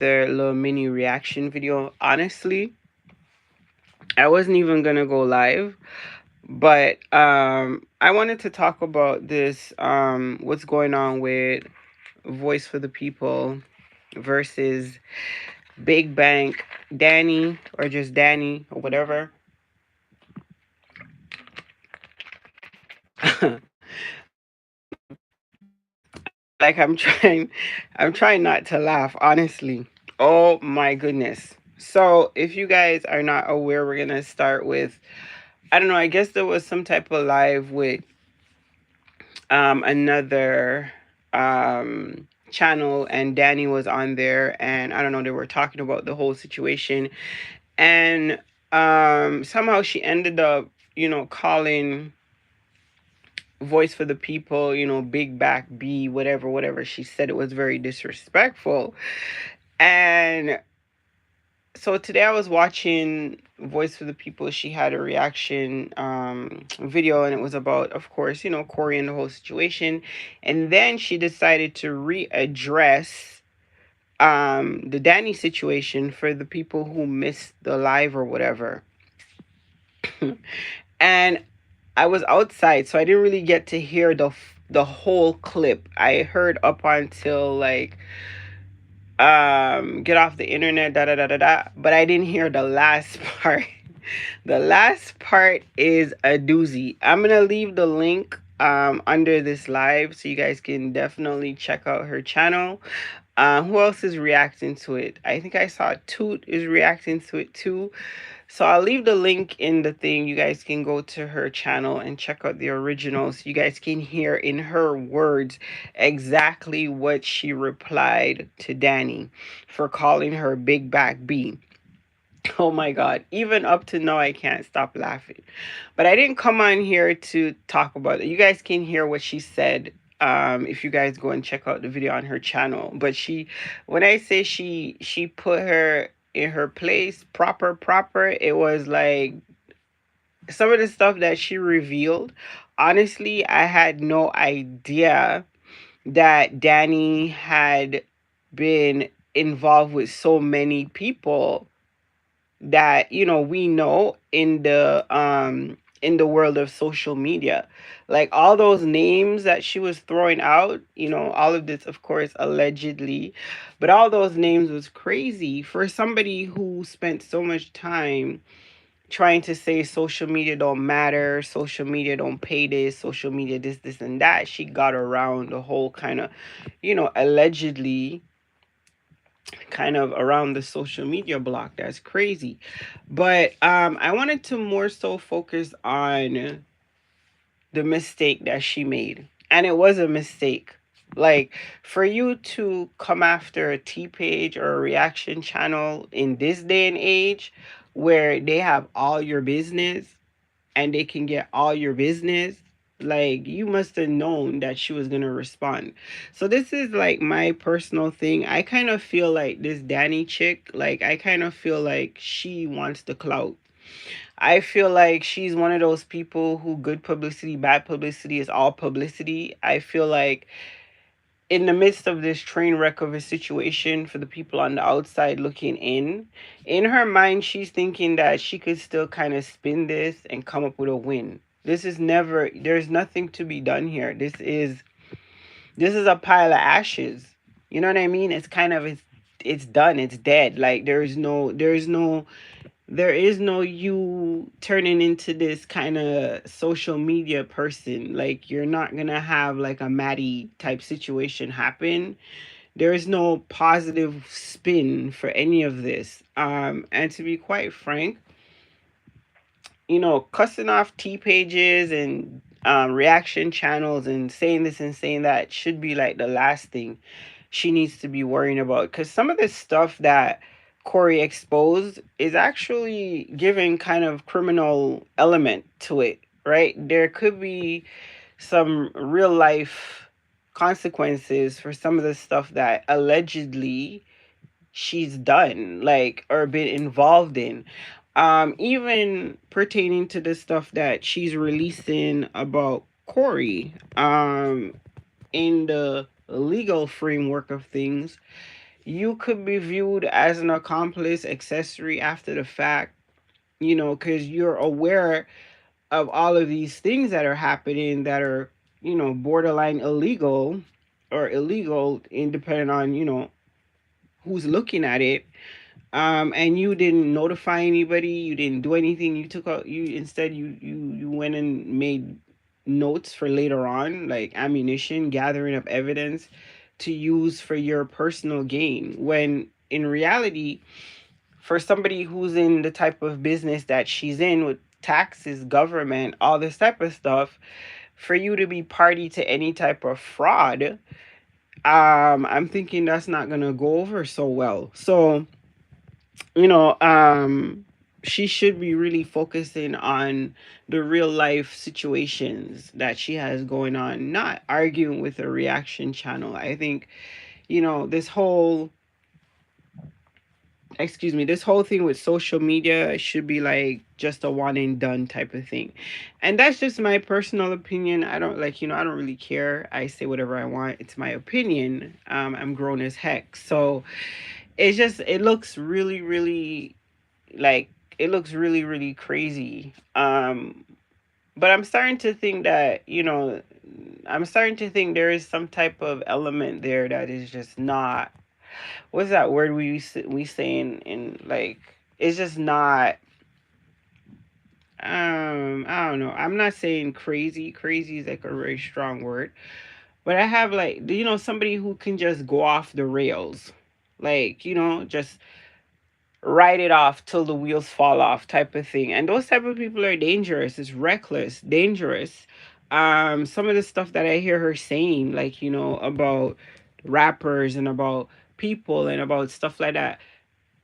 their little mini reaction video. Honestly, I wasn't even gonna go live, but I wanted to talk about this, what's going on with Voice for the People versus Big Bank Danny, or just Danny, or whatever. Like, I'm trying not to laugh, honestly. Oh my goodness. So if you guys are not aware, we're gonna start with, I don't know, I guess there was some type of live with another channel, and Danny was on there, and I don't know, they were talking about the whole situation, and somehow she ended up, calling Voice for the People, big back B, whatever she said. It was very disrespectful. And so today I was watching Voice for the People. She had a reaction video, and it was about, of course, Corey and the whole situation. And then she decided to readdress the Danny situation for the people who missed the live or whatever. And I was outside, so I didn't really get to hear the whole clip. I heard up until like get off the internet, da da da da da, but I didn't hear the last part. The last part is a doozy. I'm gonna leave the link under this live, so you guys can definitely check out her channel. Who else is reacting to it? I think I saw Toot is reacting to it too. So I'll leave the link in the thing. You guys can go to her channel and check out the original, so you guys can hear in her words exactly what she replied to Danny for calling her Big Back B. Oh my God. Even up to now, I can't stop laughing. But I didn't come on here to talk about it. You guys can hear what she said if you guys go and check out the video on her channel. But when I say she put her in her place, proper, it was like some of the stuff that she revealed. Honestly, I had no idea that Danny had been involved with so many people that we know in the world of social media. Like all those names that she was throwing out, all of this, of course, allegedly, but all those names was crazy for somebody who spent so much time trying to say social media don't matter, social media don't pay this, social media this and that. She got around the whole kind of, allegedly kind of around the social media block. That's crazy. But I wanted to more so focus on the mistake that she made. And it was a mistake. Like, for you to come after a T page or a reaction channel in this day and age where they have all your business and they can get all your business, like, you must have known that she was going to respond. So this is like my personal thing. I kind of feel like this Danny chick, like, I kind of feel like she wants the clout. I feel like she's one of those people who good publicity, bad publicity is all publicity. I feel like in the midst of this train wreck of a situation, for the people on the outside looking in her mind, she's thinking that she could still kind of spin this and come up with a win. This is never, there's nothing to be done here. This is a pile of ashes. You know what I mean? It's kind of, it's done. It's dead. Like, there is no you turning into this kind of social media person. Like, you're not gonna have like a Maddie type situation happen. There is no positive spin for any of this. And to be quite frank, cussing off T pages and reaction channels and saying this and saying that should be like the last thing she needs to be worrying about. Because some of this stuff that Corey exposed is actually giving kind of criminal element to it, right? There could be some real life consequences for some of the stuff that allegedly she's done, like, or been involved in. Even pertaining to the stuff that she's releasing about Corey, in the legal framework of things, you could be viewed as an accomplice, accessory after the fact, because you're aware of all of these things that are happening that are, borderline illegal or illegal, independent on, who's looking at it. And you didn't notify anybody, you didn't do anything, you took out, you instead, you went and made notes for later on, like ammunition, gathering up evidence to use for your personal gain, when in reality, for somebody who's in the type of business that she's in, with taxes, government, all this type of stuff, for you to be party to any type of fraud, I'm thinking that's not gonna go over so well. So, you know, she should be really focusing on the real life situations that she has going on, not arguing with a reaction channel. I think, this whole, excuse me, this whole thing with social media should be like just a one and done type of thing. And that's just my personal opinion. I don't like, I don't really care. I say whatever I want. It's my opinion. I'm grown as heck. So it looks really, really, like, it looks really, really crazy. But I'm starting to think that, I'm starting to think there is some type of element there that is just not, what's that word we say in like, it's just not, I don't know, I'm not saying crazy. Crazy is like a very strong word, but I have, like, somebody who can just go off the rails, like, just ride it off till the wheels fall off type of thing. And those type of people are dangerous. It's reckless, dangerous. Some of the stuff that I hear her saying, like, about rappers and about people and about stuff like that,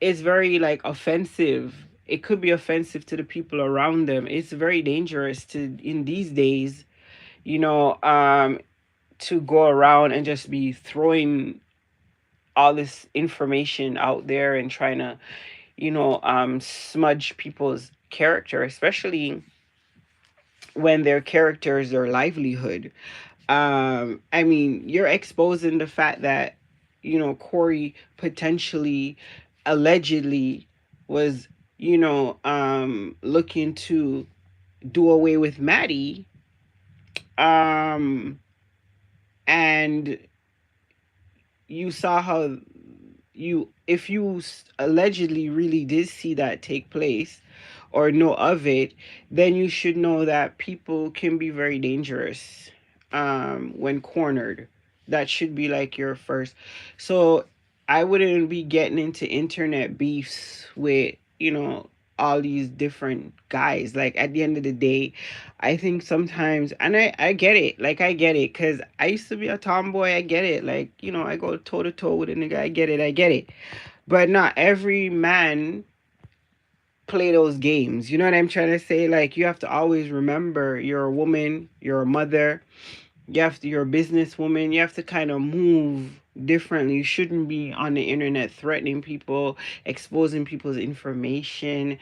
is very, like, offensive. It could be offensive to the people around them. It's very dangerous to, in these days, you know um to go around and just be throwing all this information out there and trying to, smudge people's character, especially when their character is their livelihood. I mean, you're exposing the fact that, Corey potentially, allegedly, was, looking to do away with Maddie. Um, and you saw how, if you allegedly really did see that take place or know of it, then you should know that people can be very dangerous, when cornered. That should be like your first. So I wouldn't be getting into internet beefs with, all these different guys. Like, at the end of the day, I think sometimes, and I get it, like, I get it, because I used to be a tomboy. I get it, like, I go toe to toe with a nigga. I get it. But not every man play those games. You know what I'm trying to say? Like, you have to always remember, you're a woman, you're a mother, you're a businesswoman. You have to kind of move differently. You shouldn't be on the internet threatening people, exposing people's information,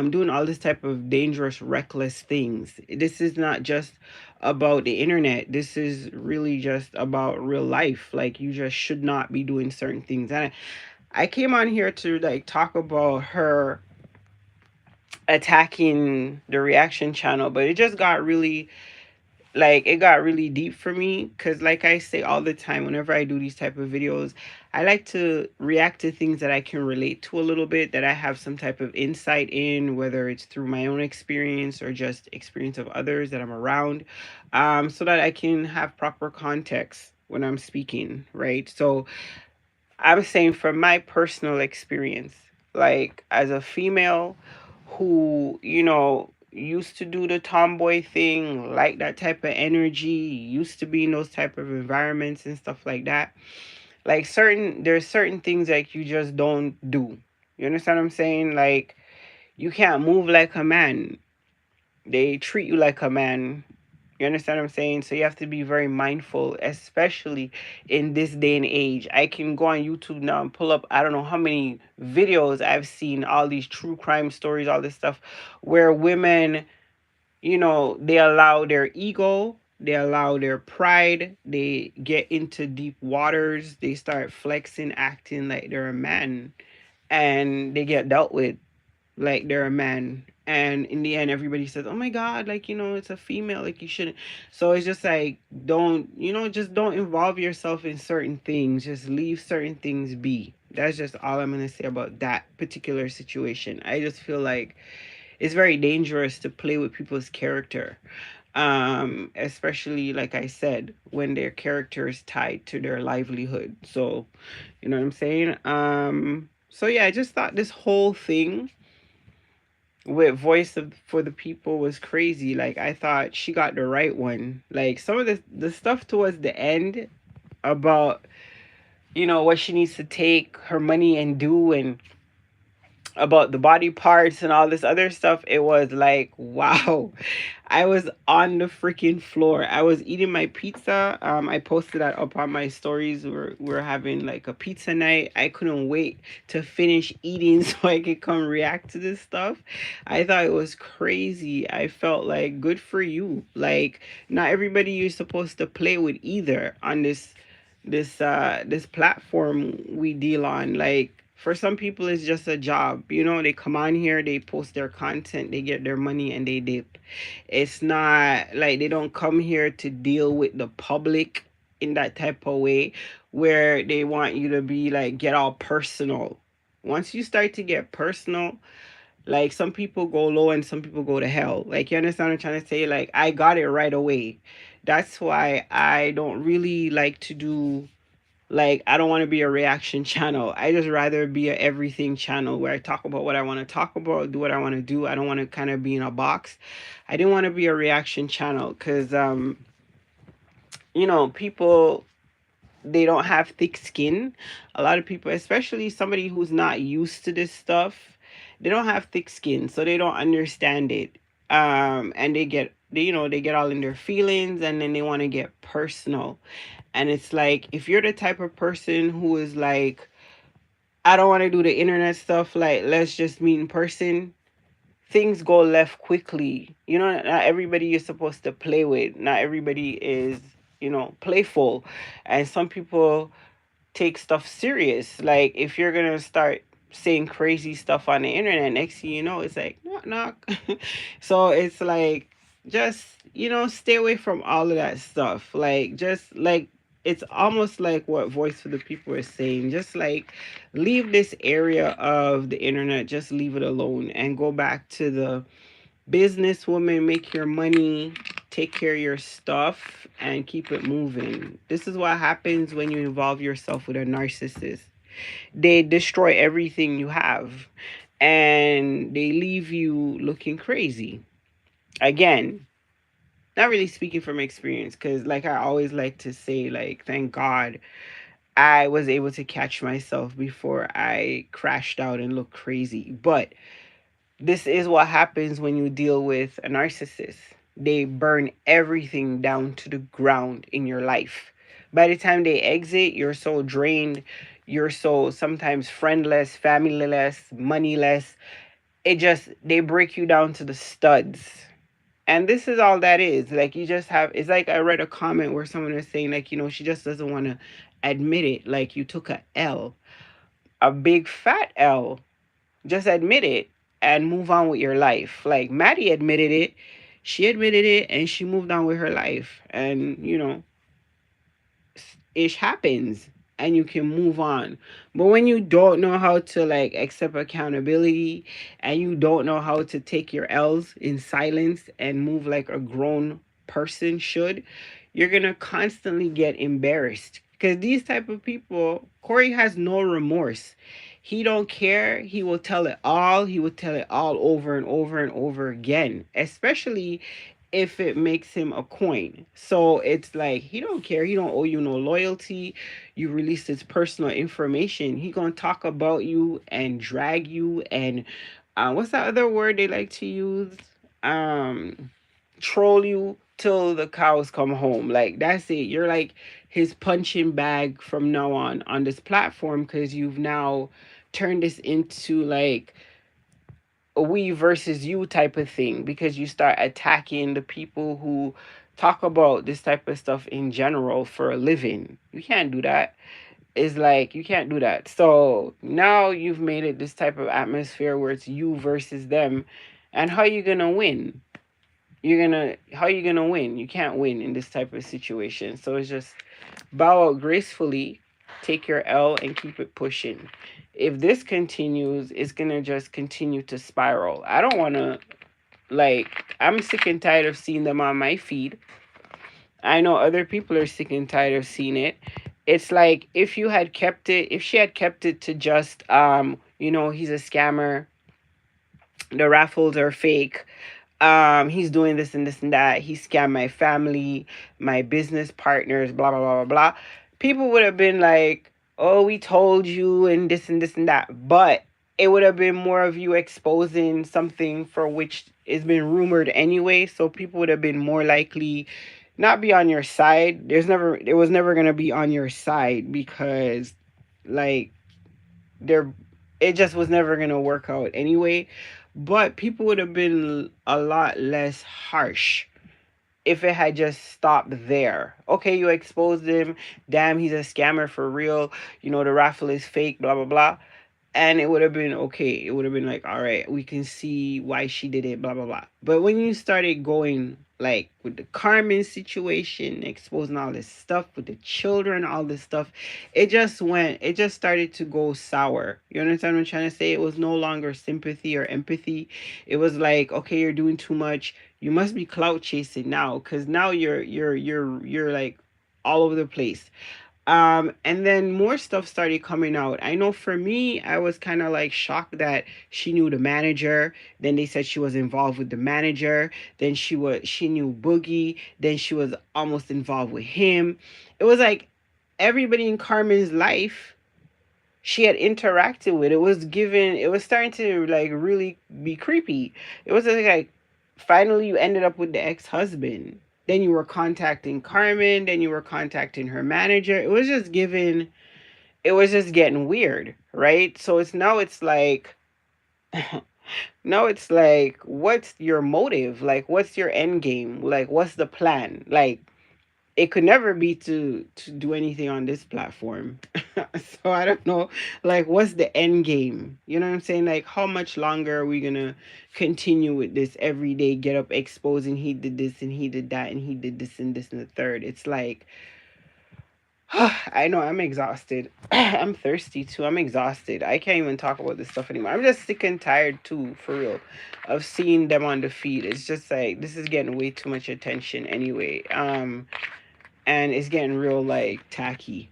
doing all this type of dangerous, reckless things. This is not just about the internet. This is really just about real life. Like, you just should not be doing certain things. And I came on here to, like, talk about her attacking the reaction channel, but it just got really, like, it got really deep for me, because, like I say all the time, whenever I do these type of videos, I like to react to things that I can relate to a little bit, that I have some type of insight in, whether it's through my own experience or just experience of others that I'm around, so that I can have proper context when I'm speaking, right? So I'm saying, from my personal experience, like, as a female who, used to do the tomboy thing, like that type of energy, used to be in those type of environments and stuff like that. Like, there's certain things, like, you just don't do. You understand what I'm saying? Like, you can't move like a man. They treat you like a man. You understand what I'm saying? So you have to be very mindful, especially in this day and age. I can go on YouTube now and pull up, I don't know how many videos I've seen, all these true crime stories, all this stuff, where women, they allow their ego They allow their pride. They get into deep waters. They start flexing, acting like they're a man, and they get dealt with like they're a man. And in the end, everybody says, "Oh my God, like, it's a female, like you shouldn't." So it's just like, don't, just don't involve yourself in certain things. Just leave certain things be. That's just all I'm gonna say about that particular situation. I just feel like it's very dangerous to play with people's character, especially like I said, when their character is tied to their livelihood. So you know what I'm saying. So yeah, I just thought this whole thing with for the people was crazy. Like, I thought she got the right one. Like, some of the stuff towards the end about what she needs to take her money and do, and about the body parts and all this other stuff, it was like, wow. I was on the freaking floor. I was eating my pizza. I posted that up on my stories. We're having like a pizza night. I couldn't wait to finish eating so I could come react to this stuff. I thought it was crazy. I felt like, good for you. Like, not everybody you're supposed to play with either on this platform we deal on. Like, for some people it's just a job. They come on here, they post their content, they get their money, and they dip. It's not like they don't come here to deal with the public in that type of way, where they want you to be like, get all personal. Once you start to get personal, like, some people go low and some people go to hell. Like, you understand what I'm trying to say? Like, I got it right away. That's why I don't really like to do, like, I don't want to be a reaction channel. I just rather be a everything channel, where I talk about what I want to talk about, do what I want to do. I don't want to kind of be in a box. I didn't want to be a reaction channel because people, they don't have thick skin. A lot of people, especially somebody who's not used to this stuff, they don't have thick skin, so they don't understand it. And they get all in their feelings, and then they want to get personal. And it's like, if you're the type of person who is like, I don't want to do the internet stuff, like, let's just meet in person, things go left quickly. Not everybody you're supposed to play with. Not everybody is, playful. And some people take stuff serious. Like, if you're gonna start saying crazy stuff on the internet, next thing you know, it's like, knock knock. So it's like, just stay away from all of that stuff. Like, just like, it's almost like what Voice for the People is saying. Just like, leave this area of the internet, just leave it alone, and go back to the businesswoman, make your money, take care of your stuff, and keep it moving. This is what happens when you involve yourself with a narcissist. They destroy everything you have, and they leave you looking crazy. Again, not really speaking from experience, because like I always like to say, like, thank God I was able to catch myself before I crashed out and looked crazy. But this is what happens when you deal with a narcissist. They burn everything down to the ground in your life. By the time they exit, you're so drained. You're so sometimes friendless, familyless, moneyless. They break you down to the studs. And this is all that is. Like, you just have, it's like, I read a comment where someone was saying, like, she just doesn't want to admit it. Like, you took a L, a big fat L. Just admit it and move on with your life. Like, Maddie admitted it. She admitted it and she moved on with her life. And, ish happens and you can move on. But when you don't know how to, like, accept accountability, and you don't know how to take your L's in silence and move like a grown person should, you're gonna constantly get embarrassed. Because these type of people, Corey has no remorse. He don't care. He will tell it all. He will tell it all over and over and over again, especially if it makes him a coin. So it's like, he don't care. He don't owe you no loyalty. You release his personal information, he gonna talk about you and drag you, and what's that other word they like to use? um Troll you till the cows come home. Like, that's it. You're like his punching bag from now on this platform, because you've now turned this into like a we versus you type of thing, because you start attacking the people who talk about this type of stuff in general for a living. You can't do that. It's like you can't do that. So now you've made it this type of atmosphere where it's you versus them. And how you gonna win? How you gonna win? You can't win in this type of situation. So it's just bow out gracefully, take your L and keep it pushing. If this continues, it's gonna just continue to spiral. I don't wanna, like, I'm sick and tired of seeing them on my feed. I know other people are sick and tired of seeing it. It's like if you had kept it, if she had kept it to just he's a scammer, the raffles are fake, he's doing this and this and that, he scammed my family, my business partners, blah blah blah blah blah, people would have been like, oh, we told you and this and this and that. But it would have been more of you exposing something for which it's been rumored anyway, so people would have been more likely not be on your side. It was never going to be on your side, because like there it just was never going to work out anyway. But people would have been a lot less harsh if it had just stopped there. Okay, you exposed him. Damn, he's a scammer for real. The raffle is fake, blah, blah, blah. And it would have been okay. It would have been like, all right, we can see why she did it, blah, blah, blah. But when you started going like with the Carmen situation, exposing all this stuff with the children, all this stuff, it just started to go sour. You understand what I'm trying to say? It was no longer sympathy or empathy. It was like, okay, you're doing too much. You must be clout chasing now, because now you're like all over the place. And then more stuff started coming out. I know for me, I was kind of like shocked that she knew the manager. Then they said she was involved with the manager. Then she knew Boogie. Then she was almost involved with him. It was like everybody in Carmen's life she had interacted with. It was starting to like really be creepy. It was like finally you ended up with the ex-husband. Then you were contacting Carmen, then you were contacting her manager. It was just getting weird, right? So it's like now it's like, what's your motive? Like, what's your end game? Like, what's the plan? Like, it could never be to do anything on this platform. So I don't know, like, what's the end game? You know what I'm saying? Like, how much longer are we gonna continue with this every day, get up exposing he did this and he did that and he did this and this and the third? It's like, I know I'm exhausted. I'm thirsty too. I'm exhausted. I can't even talk about this stuff anymore. I'm just sick and tired too, for real, of seeing them on the feed. It's just like this is getting way too much attention anyway. And it's getting real like tacky.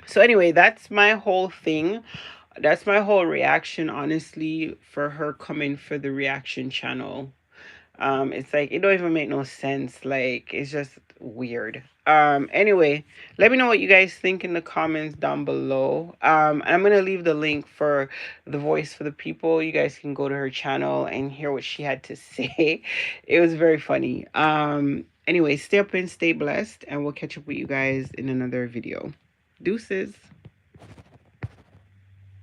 So anyway, that's my whole thing. That's my whole reaction, honestly, for her coming for the reaction channel. It's like it don't even make no sense. Like, it's just weird. Anyway, let me know what you guys think in the comments down below. I'm gonna leave the link for The Voice for the People. You guys can go to her channel and hear what she had to say. It was very funny. Anyway, stay up and stay blessed, and we'll catch up with you guys in another video. Deuces.